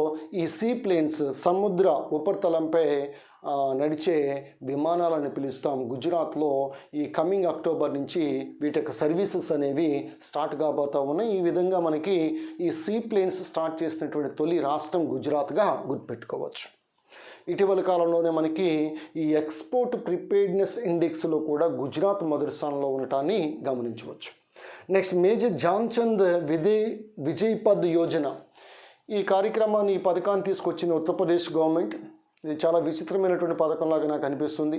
ఈ సీప్లేన్స్ సముద్ర ఉపరితలంపై నడిచే విమానాలని పిలుస్తాం. గుజరాత్లో ఈ కమింగ్ అక్టోబర్ నుంచి వీటి యొక్క సర్వీసెస్ అనేవి స్టార్ట్ కాబోతూ ఉన్నాయి. ఈ విధంగా మనకి ఈ సీప్లేన్స్ స్టార్ట్ చేసినటువంటి తొలి రాష్ట్రం గుజరాత్గా గుర్తుపెట్టుకోవచ్చు. ఇటీవల కాలంలోనే మనకి ఈ ఎక్స్పోర్ట్ ప్రిపేర్డ్నెస్ ఇండెక్స్లో కూడా గుజరాత్ మొదటి స్థానంలో ఉండటాన్ని గమనించవచ్చు. Next, major Dhyan Chand Vijay Path Yojana. ఈ కార్యక్రమాన్ని, ఈ పథకాన్ని తీసుకొచ్చిన ఉత్తరప్రదేశ్ గవర్నమెంట్. ఇది చాలా విచిత్రమైనటువంటి పథకంలాగా నాకు అనిపిస్తుంది.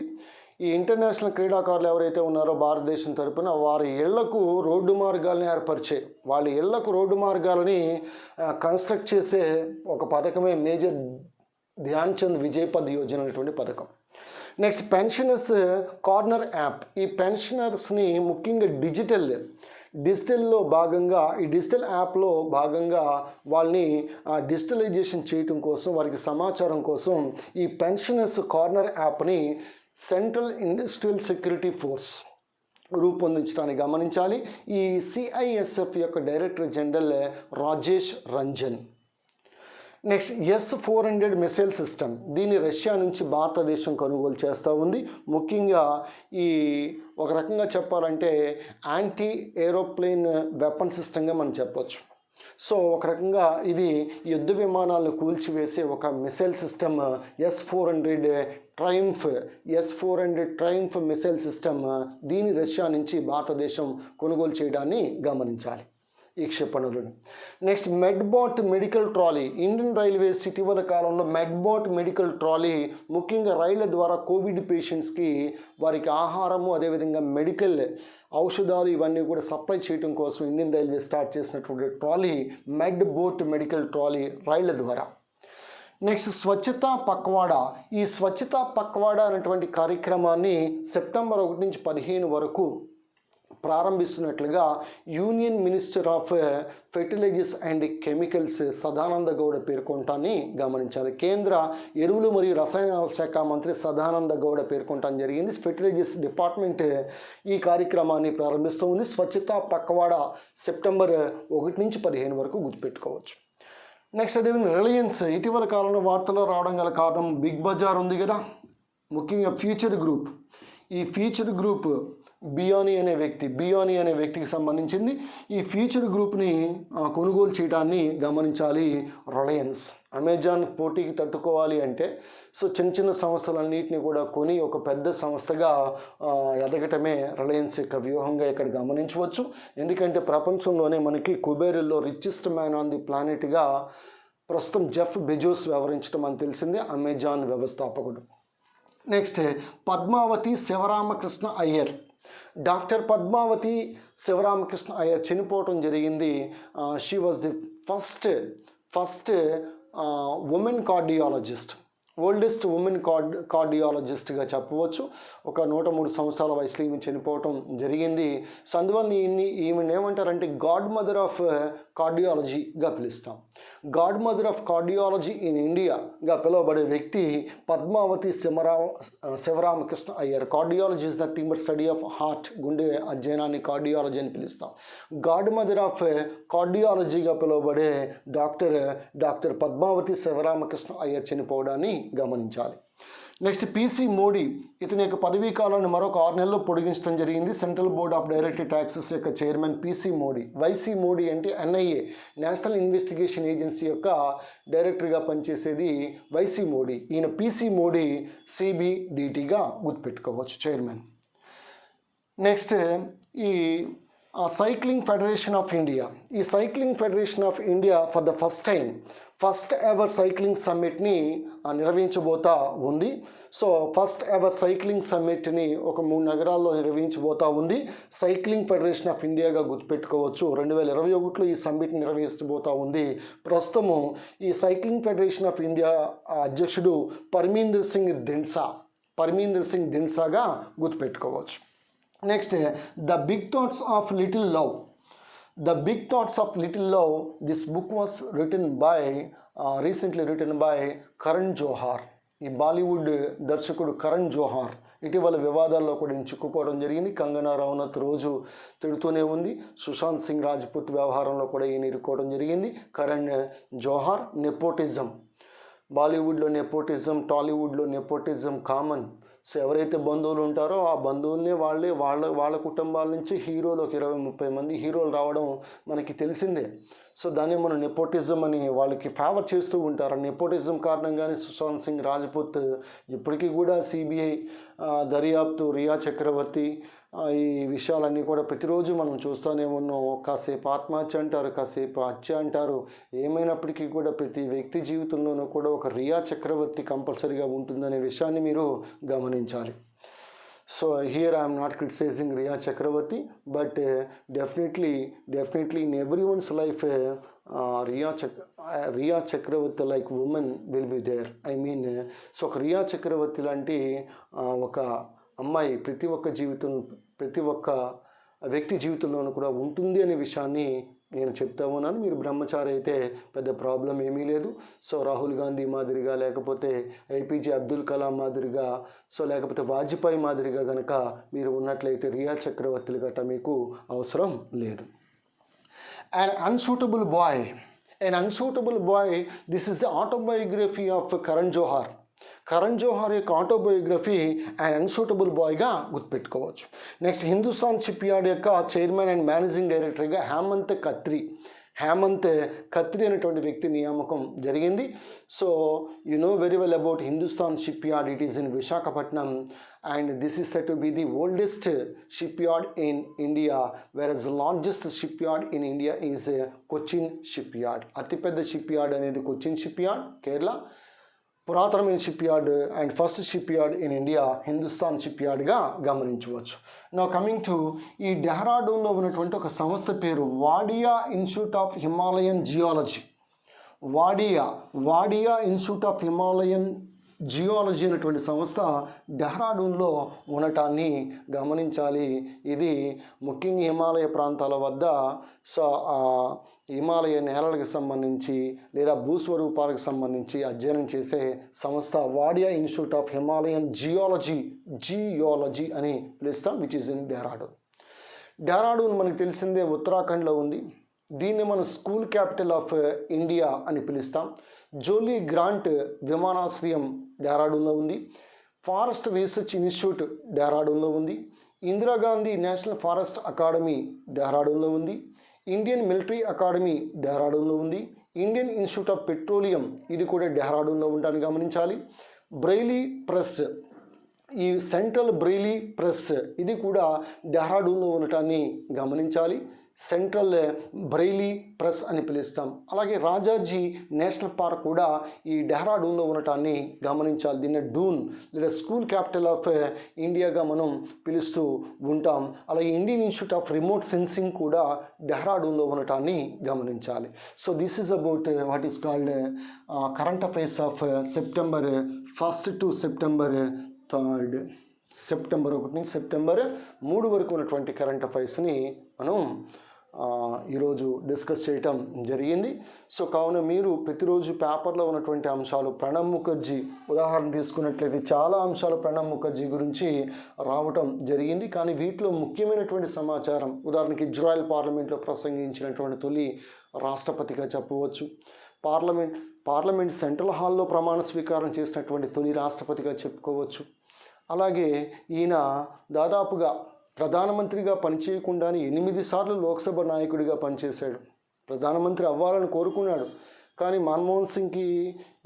ఈ ఇంటర్నేషనల్ క్రీడాకారులు ఎవరైతే ఉన్నారో భారతదేశం తరపున వారి ఇళ్లకు రోడ్డు మార్గాలను ఏర్పరిచే, వాళ్ళ ఇళ్లకు రోడ్డు మార్గాలని కన్స్ట్రక్ట్ చేసే ఒక పథకమే మేజర్ ధ్యాన్చంద్ విజయ్ పథ్ యోజన అనేటువంటి పథకం. Next, pensioners corner app. ఈ పెన్షనర్స్ని ముఖ్యంగా డిజిటల్లో భాగంగా, ఈ డిజిటల్ యాప్లో భాగంగా వాళ్ళని డిజిటలైజేషన్ చేయటం కోసం, వారికి సమాచారం కోసం ఈ పెన్షనర్స్ కార్నర్ యాప్ని సెంట్రల్ ఇండస్ట్రియల్ సెక్యూరిటీ ఫోర్స్ రూపొందించడాన్ని గమనించాలి. ఈ సిఐఎస్ఎఫ్ యొక్క director general Rajesh Ranjan. Next S-400 missile system, దీన్ని రష్యా నుంచి భారతదేశం కొనుగోలు చేస్తూ ఉంది. ముఖ్యంగా ఈ ఒక రకంగా చెప్పాలంటే యాంటీ ఏరోప్లేన్ వెపన్ సిస్టమ్గా మనం చెప్పొచ్చు. సో ఒక రకంగా ఇది యుద్ధ విమానాలను కూల్చివేసే ఒక missile system S-400 triumph missile system. దీని రష్యా నుంచి భారతదేశం కొనుగోలు చేయడాన్ని గమనించాలి ఈ క్షిపణులను. Next medbot medical trolley. Indian railways ఇటీవల కాలంలో మెడ్బాట్ మెడికల్ ట్రాలీ ముఖ్యంగా రైళ్ల ద్వారా కోవిడ్ పేషెంట్స్కి వారికి ఆహారము అదేవిధంగా మెడికల్ ఔషధాలు ఇవన్నీ కూడా సప్లై చేయడం కోసం ఇండియన్ రైల్వే స్టార్ట్ చేసినటువంటి ట్రాలీ మెడ్బోట్ మెడికల్ ట్రాలీ రైళ్ల ద్వారా. నెక్స్ట్ స్వచ్ఛతా పక్వాడా. ఈ స్వచ్ఛతా పక్వాడా అనేటువంటి కార్యక్రమాన్ని సెప్టెంబర్ 1 నుంచి 15 వరకు ప్రారంభిస్తున్నట్లుగా union minister of fertilisers and chemicals Sadananda Gowda పేర్కొనటాన్ని గమనించాలి. కేంద్ర ఎరువులు మరియు రసాయనాల శాఖ మంత్రి సదానంద గౌడ పేర్కొనటం జరిగింది. ఫెర్టిలైజర్స్ డిపార్ట్మెంట్ ఈ కార్యక్రమాన్ని ప్రారంభిస్తూ ఉంది. స్వచ్ఛతా పక్వాడా సెప్టెంబర్ 1 నుంచి 15 వరకు గుర్తుపెట్టుకోవచ్చు. నెక్స్ట్ అదేవిధంగా రిలయన్స్ ఇటీవల కాలంలో వార్తల్లో రావడం గల కారణం బిగ్ బజార్ ఉంది కదా, ముఖ్యంగా ఫ్యూచర్ గ్రూప్. ఈ ఫ్యూచర్ గ్రూప్ బియానీ అనే వ్యక్తికి సంబంధించింది. ఈ ఫ్యూచర్ గ్రూప్ని కొనుగోలు చేయడాన్ని గమనించాలి రిలయన్స్. అమెజాన్ పోటీకి తట్టుకోవాలి అంటే సో చిన్న సంస్థలన్నింటినీ కూడా కొని ఒక పెద్ద సంస్థగా ఎదగటమే రిలయన్స్ యొక్క వ్యూహంగా ఇక్కడ గమనించవచ్చు. ఎందుకంటే ప్రపంచంలోనే మనకి కుబేరుల్లో రిచెస్ట్ మ్యాన్ ఆన్ ది ప్లానెట్గా ప్రస్తుతం జెఫ్ బెజోస్ వ్యవహరించడం అని తెలిసిందే, అమెజాన్ వ్యవస్థాపకుడు. నెక్స్ట్ పద్మావతి శివరామకృష్ణ అయ్యర్. డాక్టర్ పద్మావతి శివరామకృష్ణ అయ్యర్ చనిపోవటం జరిగింది. She was the first women cardiologist, oldest women కార్డియాలజిస్ట్గా చెప్పవచ్చు. ఒక 103 సంవత్సరాల వయసులో ఈమె చనిపోవటం జరిగింది. సో అందువల్ల ఈమెను ఏమంటారంటే గాడ్ మదర్ ఆఫ్ కార్డియాలజీగా పిలుస్తాం. Godmother of cardiology in ఇండియాగా పిలువబడే వ్యక్తి Padmavati Sivaramakrishna Iyer. Cardiology is nothing but study of heart, గుండె అధ్యయనాన్ని కార్డియాలజీ అని పిలుస్తాం. గాడ్ మదర్ ఆఫ్ కార్డియాలజీగా పిలువబడే డాక్టర్ పద్మావతి శివరామకృష్ణ అయ్యర్ చనిపోవడాన్ని గమనించాలి. నెక్స్ట్ పీసీ మోడీ, ఇతని యొక్క పదవీ కాలాన్ని మరొక 6 నెలల్లో పొడిగించడం జరిగింది. Central board of direct taxes యొక్క చైర్మన్ పీసీ మోడీ. వైసీ మోడీ అంటే NIA, నేషనల్ ఇన్వెస్టిగేషన్ ఏజెన్సీ యొక్క డైరెక్టర్గా పనిచేసేది వైసీ మోడీ. ఈయన పీసీ మోడీ CBDTగా గుర్తుపెట్టుకోవచ్చు, చైర్మన్. నెక్స్ట్ ఈ సైక్లింగ్ ఫెడరేషన్ ఆఫ్ ఇండియా. ఈ cycling federation of India for the first ever cycling సమ్మిట్ని నిర్వహించబోతా ఉంది. సో ఫస్ట్ ఎవర్ సైక్లింగ్ సమ్మిట్ని ఒక 3 నగరాల్లో నిర్వహించబోతా ఉంది. సైక్లింగ్ ఫెడరేషన్ ఆఫ్ ఇండియాగా గుర్తుపెట్టుకోవచ్చు. 2021లో ఈ సమ్మిట్ని నిర్వహించబోతా ఉంది. ప్రస్తుతము ఈ సైక్లింగ్ ఫెడరేషన్ ఆఫ్ ఇండియా అధ్యక్షుడు పర్మీందర్ సింగ్ దిండ్సాగా గుర్తుపెట్టుకోవచ్చు. Next the big thoughts of little love. This book was recently written by Karan Johar. ఈ బాలీవుడ్ దర్శకుడు కరణ్ జోహార్ ఇటీవల వివాదాల్లో కూడా చిక్కుకోవడం జరిగింది. కంగనా రనౌత్ రోజు తిడుతూనే ఉంది. సుశాంత్ సింగ్ రాజ్పుత్ వ్యవహారంలో కూడా ఈయన ఇరుక్కోవడం జరిగింది. కరణ్ జోహార్. నెపోటిజం, బాలీవుడ్లో నెపోటిజం, టాలీవుడ్లో నెపోటిజం కామన్. సో ఎవరైతే బంధువులు ఉంటారో ఆ బంధువుల్ని వాళ్ళ కుటుంబాల నుంచి హీరోలు ఒక 20-30 మంది హీరోలు రావడం మనకి తెలిసిందే. సో దాన్ని మనం నెపోటిజం అని వాళ్ళకి ఫేవర్ చేస్తూ ఉంటారు. నెపోటిజం కారణంగానే సుశాంత్ సింగ్ రాజ్పుత్ ఇప్పటికీ కూడా CBI దర్యాప్తు, రియా చక్రవర్తి, ఈ విషయాలన్నీ కూడా ప్రతిరోజు మనం చూస్తూనే ఉన్నాం. కాసేపు ఆత్మహత్య అంటారు, కాసేపు హత్య అంటారు. ఏమైనప్పటికీ కూడా ప్రతి వ్యక్తి జీవితంలోనూ కూడా ఒక రియా చక్రవర్తి కంపల్సరీగా ఉంటుందనే విషయాన్ని మీరు గమనించాలి. So here I am not criticizing Riya Chakravarti, but definitely in everyone's life Riya Chakravarti like woman will be there. I mean, so Riya Chakravarti లాంటి ఒక అమ్మాయి ప్రతి ఒక్క వ్యక్తి జీవితంలోనూ కూడా ఉంటుంది అనే విషయాన్ని నేను చెప్తా ఉన్నాను. మీరు బ్రహ్మచారి అయితే పెద్ద ప్రాబ్లం ఏమీ లేదు. సో రాహుల్ గాంధీ మాదిరిగా, లేకపోతే APJ అబ్దుల్ కలాం మాదిరిగా, సో లేకపోతే వాజ్పేయి మాదిరిగా కనుక మీరు ఉన్నట్లయితే రియా చక్రవర్తులు గట్రా మీకు అవసరం లేదు. An unsuitable boy An Unsuitable Boy, this is the autobiography of Karan Johar. Karan Johar యొక్క ఆటోబయోగ్రఫీ అండ్ అన్సూటబుల్ బాయ్గా గుర్తుపెట్టుకోవచ్చు. నెక్స్ట్ హిందుస్థాన్ షిప్ యార్డ్ యొక్క చైర్మన్ అండ్ మేనేజింగ్ డైరెక్టర్గా హేమంత్ ఖత్రి అనేటువంటి వ్యక్తి నియామకం జరిగింది. So you know very well about Hindustan ship yard. It is in Visakhapatnam and this is said to be the oldest ship yard in India, versus the largest ship yard in India is Cochin ship yard. అతిపెద్ద ship yard అనేది Cochin ship yard, Kerala. పురాతనమైన ship yard and first ship yard in India Hindustan ship యార్డ్గా గమనించవచ్చు. నా coming to ఈ డెహ్రాడూన్లో ఉన్నటువంటి ఒక సంస్థ పేరు Wadia institute of Himalayan geology. Wadia institute of Himalayan geology అనేటువంటి సంస్థ డెహ్రాడూన్లో ఉండటాన్ని గమనించాలి. ఇది ముఖ్యంగా హిమాలయ ప్రాంతాల వద్ద హిమాలయ నేలలకు సంబంధించి లేదా భూస్వరూపాలకు సంబంధించి అధ్యయనం చేసే సంస్థ Wadia institute of Himalayan geology అని పిలుస్తాం, విచ్ ఈజ్ ఇన్ డెహ్రాడూన్ మనకు తెలిసిందే ఉత్తరాఖండ్లో ఉంది. దీన్ని మనం స్కూల్ క్యాపిటల్ ఆఫ్ ఇండియా అని పిలుస్తాం. జోలీ గ్రాంట్ విమానాశ్రయం డెహ్రాడూన్లో ఉంది. ఫారెస్ట్ రీసెర్చ్ ఇన్స్టిట్యూట్ డెహ్రాడూన్లో ఉంది. ఇందిరాగాంధీ నేషనల్ ఫారెస్ట్ అకాడమీ డెహ్రాడూన్లో ఉంది. ఇండియన్ మిలిటరీ అకాడమీ డెహ్రాడూన్లో ఉంది. ఇండియన్ ఇన్స్టిట్యూట్ ఆఫ్ పెట్రోలియం ఇది కూడా డెహ్రాడూన్లో ఉంటాను గమనించాలి. బ్రెయిలీ ప్రెస్, ఈ సెంట్రల్ బ్రెయిలీ ప్రెస్ ఇది కూడా డెహ్రాడూన్లో ఉండటాన్ని గమనించాలి. సెంట్రల్ బ్రెయిలీ ప్రెస్ అని పిలుస్తాం. అలాగే రాజాజీ నేషనల్ పార్క్ కూడా ఈ డెహ్రాడూన్లో ఉండటాన్ని గమనించాలి. దీన్ని డూన్ లేదా స్కూల్ క్యాపిటల్ ఆఫ్ ఇండియాగా మనం పిలుస్తూ ఉంటాం. అలాగే Indian institute of remote sensing కూడా డెహ్రాడూన్లో ఉండటాన్ని గమనించాలి. So this is about what is called current affairs of September 1 to September 3. September 1 నుంచి సెప్టెంబర్ 3 వరకు ఉన్నటువంటి కరెంట్ అఫైర్స్ని మనం ఈరోజు డిస్కస్ చేయటం జరిగింది. సో కావున మీరు ప్రతిరోజు పేపర్లో ఉన్నటువంటి అంశాలు, ప్రణబ్ ముఖర్జీ ఉదాహరణ తీసుకున్నట్లయితే చాలా అంశాలు ప్రణబ్ ముఖర్జీ గురించి రావటం జరిగింది. కానీ వీటిలో ముఖ్యమైనటువంటి సమాచారం, ఉదాహరణకి ఇజ్రాయెల్ పార్లమెంట్లో ప్రసంగించినటువంటి తొలి రాష్ట్రపతిగా చెప్పవచ్చు. పార్లమెంట్ సెంట్రల్ హాల్లో ప్రమాణ స్వీకారం చేసినటువంటి తొలి రాష్ట్రపతిగా చెప్పుకోవచ్చు. అలాగే ఈయన దాదాపుగా ప్రధానమంత్రిగా పనిచేయకుండానే 8 సార్లు లోక్సభ నాయకుడిగా పనిచేశాడు. ప్రధానమంత్రి అవ్వాలని కోరుకున్నాడు. కానీ మన్మోహన్ సింగ్కి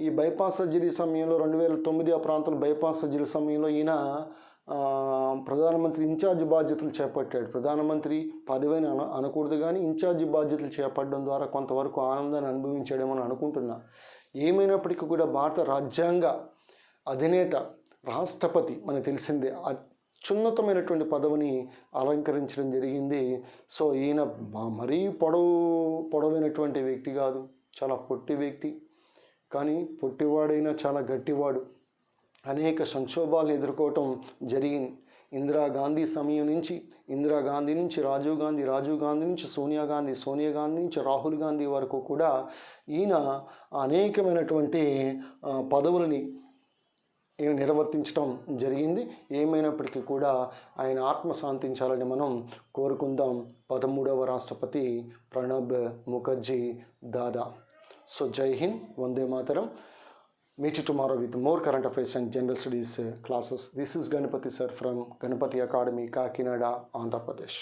ఈ బైపాస్ సర్జరీ సమయంలో 2009 ఆ ప్రాంతంలో బైపాస్ సర్జరీ సమయంలో ఈయన ప్రధానమంత్రి ఇన్ఛార్జ్ బాధ్యతలు చేపట్టాడు. ప్రధానమంత్రి పదవిని అనకూడదు, కానీ ఇన్ఛార్జి బాధ్యతలు చేపట్టడం ద్వారా కొంతవరకు ఆనందాన్ని అనుభవించాడేమని అనుకుంటున్నా. ఏమైనప్పటికీ కూడా భారత రాజ్యాంగ అధినేత రాష్ట్రపతి మనకు తెలిసిందే అత్యున్నతమైనటువంటి పదవిని అలంకరించడం జరిగింది. సో ఈయన మరీ పొడవైనటువంటి వ్యక్తి కాదు, చాలా పొట్టి వ్యక్తి. కానీ పొట్టివాడైనా చాలా గట్టివాడు. అనేక సంక్షోభాలు ఎదుర్కోవటం జరిగింది. ఇందిరాగాంధీ నుంచి రాజీవ్ గాంధీ నుంచి సోనియా గాంధీ నుంచి రాహుల్ గాంధీ వరకు కూడా ఈయన అనేకమైనటువంటి పదవులని నిర్వర్తించడం జరిగింది. ఏమైనప్పటికీ కూడా ఆయన ఆత్మ శాంతించాలని మనం కోరుకుందాం. 13వ రాష్ట్రపతి ప్రణబ్ ముఖర్జీ దాదా. సో జై Hind, Vande Mataram. Meet you tomorrow with more current affairs and general studies classes. This is Ganapati sir from Ganapati Academy, Kakinada, Andhra Pradesh.